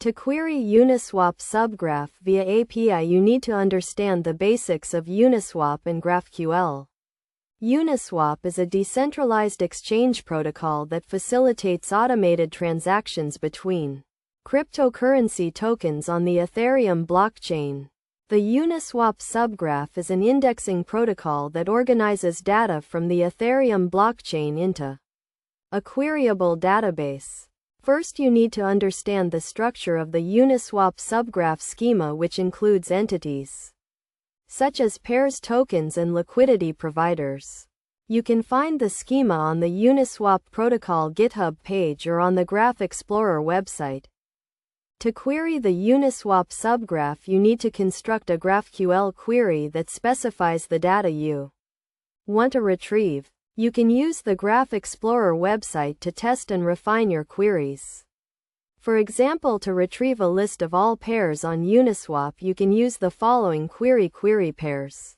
To query Uniswap Subgraph via API, you need to understand the basics of Uniswap and GraphQL. Uniswap is a decentralized exchange protocol that facilitates automated transactions between cryptocurrency tokens on the Ethereum blockchain. The Uniswap Subgraph is an indexing protocol that organizes data from the Ethereum blockchain into a queryable database. First, you need to understand the structure of the Uniswap Subgraph schema, which includes entities such as pairs, tokens, and liquidity providers. You can find the schema on the Uniswap protocol GitHub page or on the Graph Explorer website. To query the Uniswap Subgraph, you need to construct a GraphQL query that specifies the data you want to retrieve. You can use the Graph Explorer website to test and refine your queries. For example, to retrieve a list of all pairs on Uniswap, you can use the following query pairs.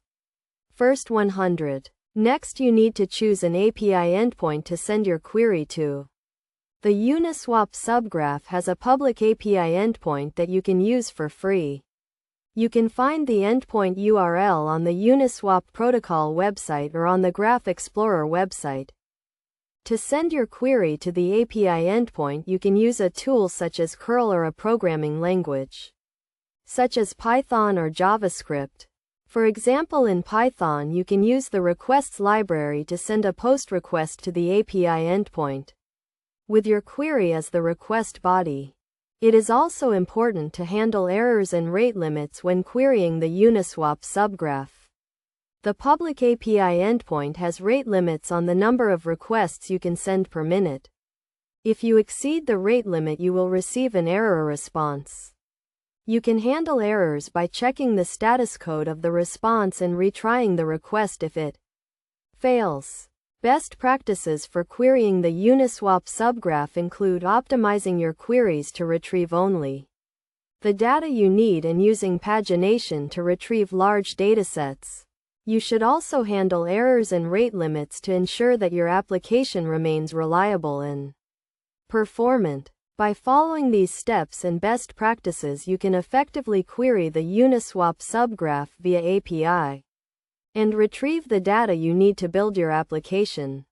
First, 100. Next, you need to choose an API endpoint to send your query to. The Uniswap Subgraph has a public API endpoint that you can use for free. You can find the endpoint URL on the Uniswap protocol website or on the Graph Explorer website. To send your query to the API endpoint, you can use a tool such as curl or a programming language such as Python or JavaScript. For example, in Python, you can use the requests library to send a post request to the API endpoint with your query as the request body. It is also important to handle errors and rate limits when querying the Uniswap Subgraph. The public API endpoint has rate limits on the number of requests you can send per minute. If you exceed the rate limit, you will receive an error response. You can handle errors by checking the status code of the response and retrying the request if it fails. Best practices for querying the Uniswap Subgraph include optimizing your queries to retrieve only the data you need and using pagination to retrieve large datasets. You should also handle errors and rate limits to ensure that your application remains reliable and performant. By following these steps and best practices, you can effectively query the Uniswap Subgraph via API and retrieve the data you need to build your application.